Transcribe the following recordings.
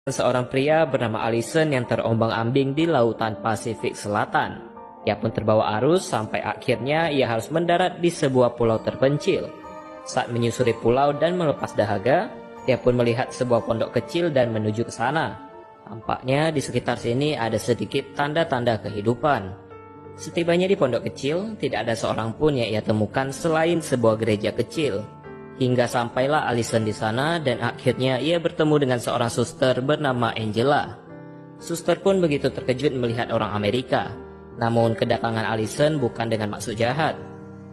Seorang pria bernama Allison yang terombang-ambing di lautan Pasifik Selatan. Ia pun terbawa arus sampai akhirnya ia harus mendarat di sebuah pulau terpencil. Saat menyusuri pulau dan melepas dahaga, ia pun melihat sebuah pondok kecil dan menuju ke sana. Tampaknya di sekitar sini ada sedikit tanda-tanda kehidupan. Setibanya di pondok kecil, tidak ada seorang pun yang ia temukan selain sebuah gereja kecil. Hingga sampailah Allison di sana dan akhirnya ia bertemu dengan seorang suster bernama Angela. Suster pun begitu terkejut melihat orang Amerika. Namun kedatangan Allison bukan dengan maksud jahat.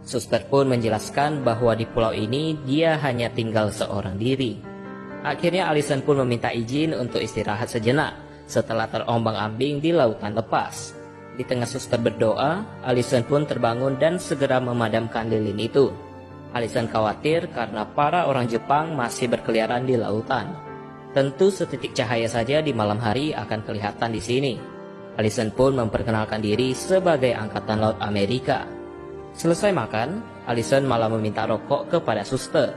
Suster pun menjelaskan bahwa di pulau ini dia hanya tinggal seorang diri. Akhirnya Allison pun meminta izin untuk istirahat sejenak setelah terombang-ambing di lautan lepas. Di tengah suster berdoa, Allison pun terbangun dan segera memadamkan lilin itu. Allison khawatir karena para orang Jepang masih berkeliaran di lautan. Tentu setitik cahaya saja di malam hari akan kelihatan di sini. Allison pun memperkenalkan diri sebagai Angkatan Laut Amerika. Selesai makan, Allison malah meminta rokok kepada suster.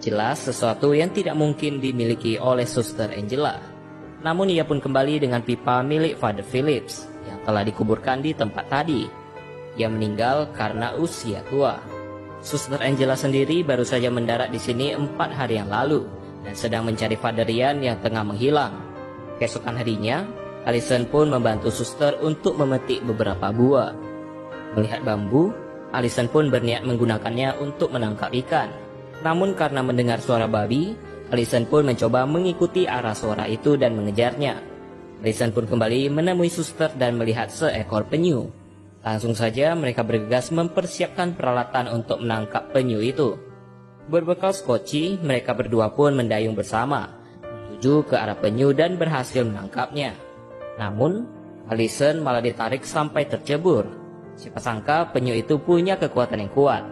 Jelas sesuatu yang tidak mungkin dimiliki oleh suster Angela. Namun ia pun kembali dengan pipa milik Father Phillips yang telah dikuburkan di tempat tadi. Ia meninggal karena usia tua. Suster Angela sendiri baru saja mendarat di sini 4 hari yang lalu dan sedang mencari Father Ryan yang tengah menghilang. Keesokan harinya, Allison pun membantu suster untuk memetik beberapa buah. Melihat bambu, Allison pun berniat menggunakannya untuk menangkap ikan. Namun karena mendengar suara babi, Allison pun mencoba mengikuti arah suara itu dan mengejarnya. Allison pun kembali menemui suster dan melihat seekor penyu. Langsung saja mereka bergegas mempersiapkan peralatan untuk menangkap penyu itu. Berbekal skoci, mereka berdua pun mendayung bersama, menuju ke arah penyu dan berhasil menangkapnya. Namun, Allison malah ditarik sampai tercebur. Siapa sangka penyu itu punya kekuatan yang kuat.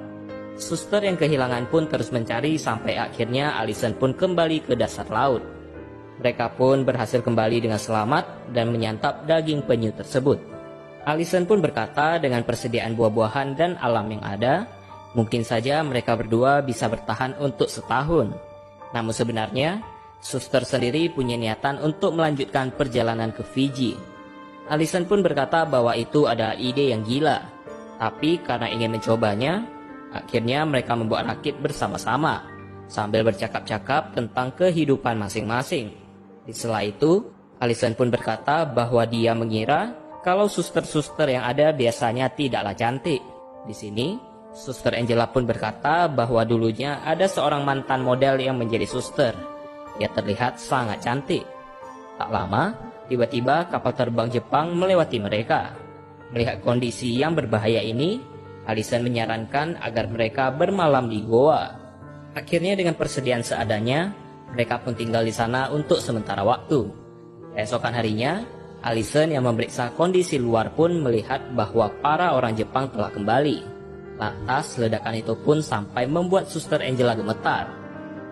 Suster yang kehilangan pun terus mencari sampai akhirnya Allison pun kembali ke dasar laut. Mereka pun berhasil kembali dengan selamat dan menyantap daging penyu tersebut. Allison pun berkata dengan persediaan buah-buahan dan alam yang ada, mungkin saja mereka berdua bisa bertahan untuk setahun. Namun sebenarnya, suster sendiri punya niatan untuk melanjutkan perjalanan ke Fiji. Allison pun berkata bahwa itu adalah ide yang gila. Tapi karena ingin mencobanya, akhirnya mereka membuat rakit bersama-sama, sambil bercakap-cakap tentang kehidupan masing-masing. Di sela itu, Allison pun berkata bahwa dia mengira kalau suster-suster yang ada biasanya tidaklah cantik. Di sini, suster Angela pun berkata bahwa dulunya ada seorang mantan model yang menjadi suster. Ia terlihat sangat cantik. Tak lama, tiba-tiba kapal terbang Jepang melewati mereka. Melihat kondisi yang berbahaya ini, Allison menyarankan agar mereka bermalam di goa. Akhirnya dengan persediaan seadanya, mereka pun tinggal di sana untuk sementara waktu. Keesokan harinya, Allison yang memeriksa kondisi luar pun melihat bahwa para orang Jepang telah kembali. Lantas ledakan itu pun sampai membuat suster Angela gemetar.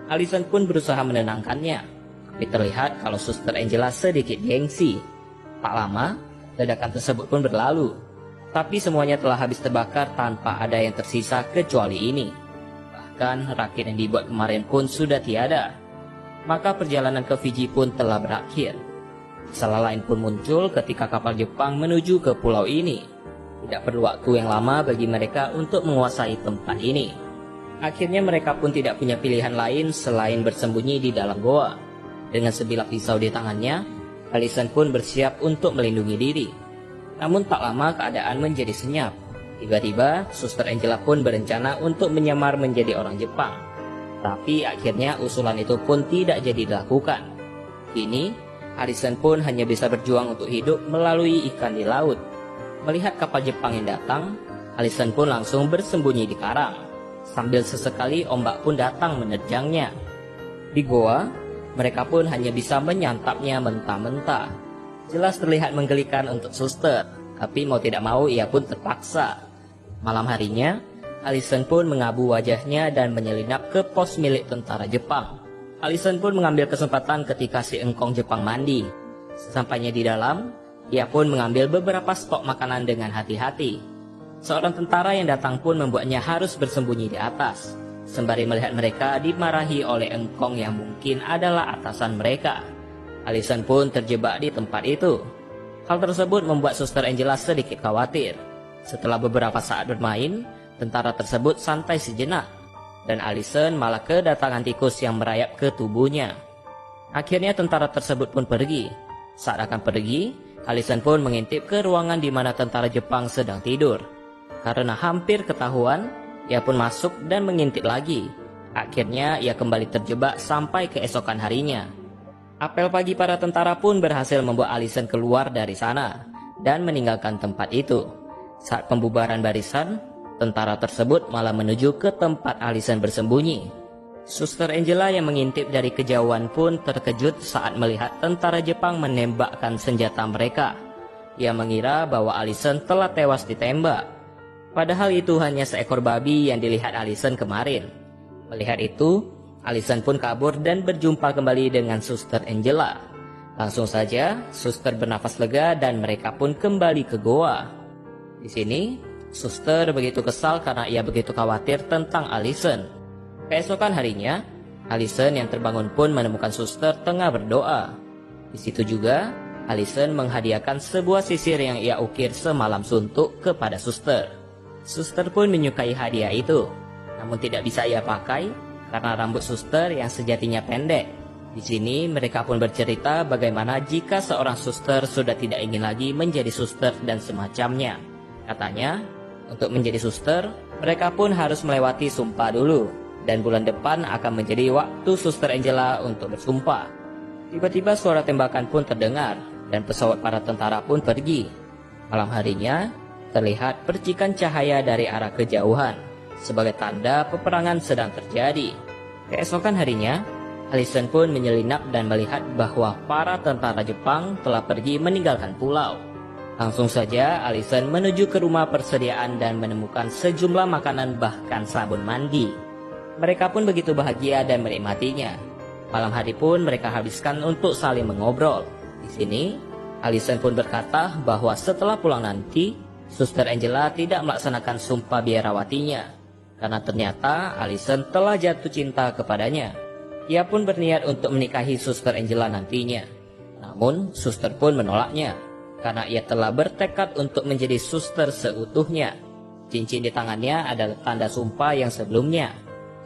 Allison pun berusaha menenangkannya, tapi terlihat kalau suster Angela sedikit gengsi. Tak lama, ledakan tersebut pun berlalu. Tapi semuanya telah habis terbakar tanpa ada yang tersisa kecuali ini. Bahkan rakit yang dibuat kemarin pun sudah tiada. Maka perjalanan ke Fiji pun telah berakhir. Masalah lain pun muncul ketika kapal Jepang menuju ke pulau ini. Tidak perlu waktu yang lama bagi mereka untuk menguasai tempat ini. Akhirnya mereka pun tidak punya pilihan lain selain bersembunyi di dalam goa. Dengan sebilah pisau di tangannya, Allison pun bersiap untuk melindungi diri. Namun tak lama keadaan menjadi senyap. Tiba-tiba, suster Angela pun berencana untuk menyamar menjadi orang Jepang. Tapi akhirnya usulan itu pun tidak jadi dilakukan. Kini, Allison pun hanya bisa berjuang untuk hidup melalui ikan di laut. Melihat kapal Jepang yang datang, Allison pun langsung bersembunyi di karang. Sambil sesekali ombak pun datang menerjangnya. Di goa, mereka pun hanya bisa menyantapnya mentah-mentah. Jelas terlihat menggelikan untuk suster, tapi mau tidak mau ia pun terpaksa. Malam harinya, Allison pun mengabu wajahnya dan menyelinap ke pos milik tentara Jepang. Allison pun mengambil kesempatan ketika si engkong Jepang mandi. Sesampainya di dalam, ia pun mengambil beberapa stok makanan dengan hati-hati. Seorang tentara yang datang pun membuatnya harus bersembunyi di atas. sembari melihat mereka dimarahi oleh engkong yang mungkin adalah atasan mereka. Allison pun terjebak di tempat itu. Hal tersebut membuat Suster Angela sedikit khawatir. Setelah beberapa saat bermain, tentara tersebut santai sejenak, dan Allison malah kedatangan tikus yang merayap ke tubuhnya. Akhirnya tentara tersebut pun pergi. Saat akan pergi, Allison pun mengintip ke ruangan di mana tentara Jepang sedang tidur. Karena hampir ketahuan, ia pun masuk dan mengintip lagi. Akhirnya ia kembali terjebak sampai keesokan harinya. Apel pagi para tentara pun berhasil membawa Allison keluar dari sana dan meninggalkan tempat itu. Saat pembubaran barisan, tentara tersebut malah menuju ke tempat Allison bersembunyi. Suster Angela yang mengintip dari kejauhan pun terkejut saat melihat tentara Jepang menembakkan senjata mereka. Ia mengira bahwa Allison telah tewas ditembak. Padahal itu hanya seekor babi yang dilihat Allison kemarin. Melihat itu, Allison pun kabur dan berjumpa kembali dengan Suster Angela. Langsung saja, Suster bernafas lega dan mereka pun kembali ke goa. Di sini, Suster begitu kesal karena ia begitu khawatir tentang Allison. Keesokan harinya, Allison yang terbangun pun menemukan Suster tengah berdoa. Di situ juga, Allison menghadiahkan sebuah sisir yang ia ukir semalam suntuk kepada Suster. Suster pun menyukai hadiah itu, namun tidak bisa ia pakai karena rambut Suster yang sejatinya pendek. Di sini mereka pun bercerita bagaimana jika seorang suster sudah tidak ingin lagi menjadi suster dan semacamnya. Katanya, untuk menjadi suster, mereka pun harus melewati sumpah dulu, dan bulan depan akan menjadi waktu Suster Angela untuk bersumpah. Tiba-tiba suara tembakan pun terdengar, dan pesawat para tentara pun pergi. Malam harinya, terlihat percikan cahaya dari arah kejauhan, sebagai tanda peperangan sedang terjadi. Keesokan harinya, Allison pun menyelinap dan melihat bahwa para tentara Jepang telah pergi meninggalkan pulau. Langsung saja Allison menuju ke rumah persediaan dan menemukan sejumlah makanan bahkan sabun mandi. Mereka pun begitu bahagia dan menikmatinya. Malam hari pun mereka habiskan untuk saling mengobrol. Di sini, Allison pun berkata bahwa setelah pulang nanti, Suster Angela tidak melaksanakan sumpah biarawatinya, karena ternyata Allison telah jatuh cinta kepadanya. Ia pun berniat untuk menikahi Suster Angela nantinya. Namun, Suster pun menolaknya, karena ia telah bertekad untuk menjadi suster seutuhnya. Cincin di tangannya adalah tanda sumpah yang sebelumnya.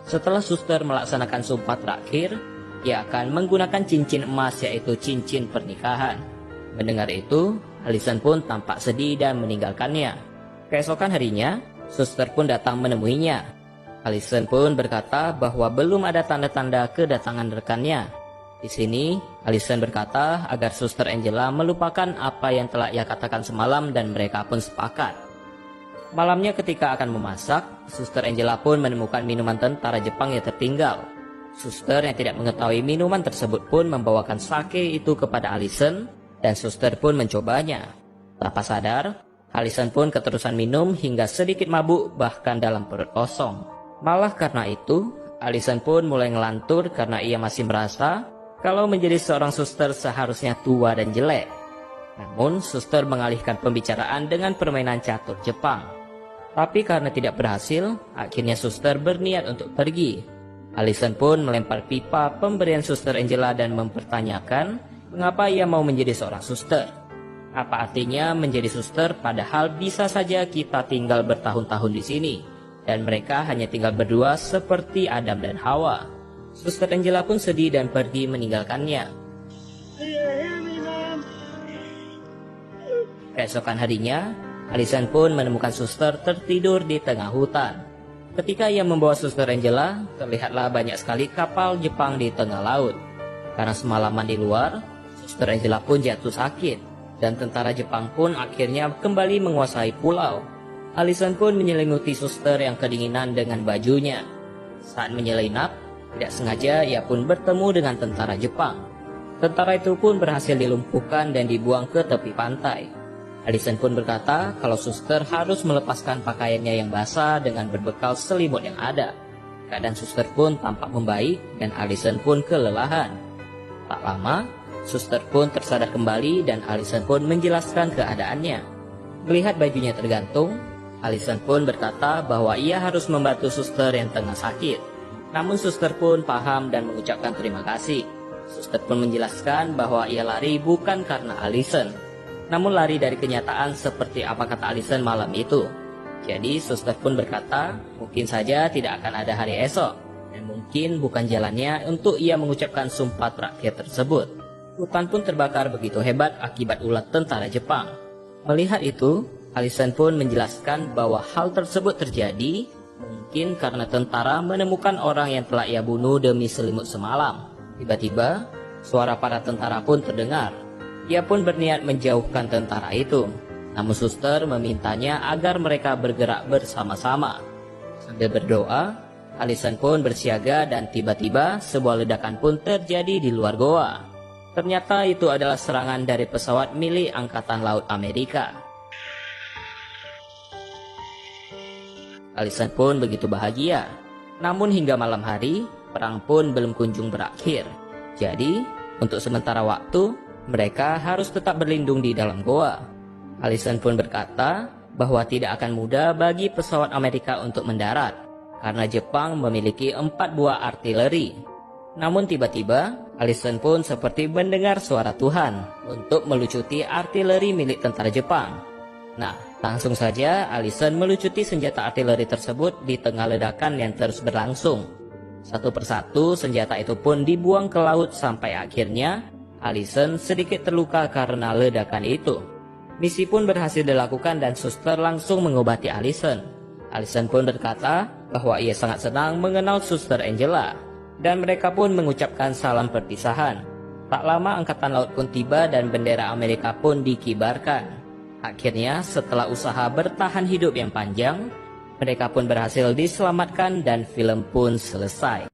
Setelah Suster melaksanakan sumpah terakhir, ia akan menggunakan cincin emas, yaitu cincin pernikahan. Mendengar itu, Allison pun tampak sedih dan meninggalkannya. Keesokan harinya, Suster pun datang menemuinya. Allison pun berkata bahwa belum ada tanda-tanda kedatangan rekannya. Di sini, Allison berkata agar Suster Angela melupakan apa yang telah ia katakan semalam dan mereka pun sepakat. Malamnya ketika akan memasak, Suster Angela pun menemukan minuman tentara Jepang yang tertinggal. Suster yang tidak mengetahui minuman tersebut pun membawakan sake itu kepada Allison, dan Suster pun mencobanya. Tanpa sadar, Allison pun keterusan minum hingga sedikit mabuk bahkan dalam perut kosong. Malah karena itu, Allison pun mulai ngelantur karena ia masih merasa kalau menjadi seorang suster seharusnya tua dan jelek. Namun, Suster mengalihkan pembicaraan dengan permainan catur Jepang. Tapi karena tidak berhasil, akhirnya Suster berniat untuk pergi. Allison pun melempar pipa pemberian Suster Angela dan mempertanyakan mengapa ia mau menjadi seorang suster. Apa artinya menjadi suster padahal bisa saja kita tinggal bertahun-tahun di sini, dan mereka hanya tinggal berdua seperti Adam dan Hawa. Suster Angela pun sedih dan pergi meninggalkannya. Keesokan harinya, Allison pun menemukan Suster tertidur di tengah hutan. Ketika ia membawa Suster Angela, terlihatlah banyak sekali kapal Jepang di tengah laut. Karena semalaman di luar, Suster Angela pun jatuh sakit, dan tentara Jepang pun akhirnya kembali menguasai pulau. Allison pun menyelimuti Suster yang kedinginan dengan bajunya. Saat menyelinap, tidak sengaja ia pun bertemu dengan tentara Jepang. Tentara itu pun berhasil dilumpuhkan dan dibuang ke tepi pantai. Allison pun berkata kalau Suster harus melepaskan pakaiannya yang basah dengan berbekal selimut yang ada. Keadaan Suster pun tampak membaik dan Allison pun kelelahan. Tak lama, Suster pun tersadar kembali dan Allison pun menjelaskan keadaannya. Melihat bajunya tergantung, Allison pun berkata bahwa ia harus membantu Suster yang tengah sakit. Namun Suster pun paham dan mengucapkan terima kasih. Suster pun menjelaskan bahwa ia lari bukan karena Allison, namun lari dari kenyataan seperti apa kata Allison malam itu. Jadi suster pun berkata, mungkin saja tidak akan ada hari esok, dan mungkin bukan jalannya untuk ia mengucapkan sumpah terakhir tersebut. Hutan pun terbakar begitu hebat akibat ulah tentara Jepang. Melihat itu, Allison pun menjelaskan bahwa hal tersebut terjadi mungkin karena tentara menemukan orang yang telah ia bunuh demi selimut semalam. Tiba-tiba, suara para tentara pun terdengar. Ia pun berniat menjauhkan tentara itu. Namun suster memintanya agar mereka bergerak bersama-sama. Sambil berdoa, Allison pun bersiaga dan tiba-tiba sebuah ledakan pun terjadi di luar goa. Ternyata itu adalah serangan dari pesawat milik Angkatan Laut Amerika. Allison pun begitu bahagia. Namun hingga malam hari, perang pun belum kunjung berakhir. Jadi, untuk sementara waktu, mereka harus tetap berlindung di dalam goa. Allison pun berkata bahwa tidak akan mudah bagi pesawat Amerika untuk mendarat, karena Jepang memiliki 4 buah artileri. Namun tiba-tiba, Allison pun seperti mendengar suara Tuhan untuk melucuti artileri milik tentara Jepang. Nah, langsung saja Allison melucuti senjata artileri tersebut di tengah ledakan yang terus berlangsung. Satu persatu senjata itu pun dibuang ke laut sampai akhirnya Allison sedikit terluka karena ledakan itu. Misi pun berhasil dilakukan dan suster langsung mengobati Allison. Allison pun berkata bahwa ia sangat senang mengenal suster Angela. Dan mereka pun mengucapkan salam perpisahan. Tak lama Angkatan Laut pun tiba dan bendera Amerika pun dikibarkan. Akhirnya setelah usaha bertahan hidup yang panjang, mereka pun berhasil diselamatkan dan film pun selesai.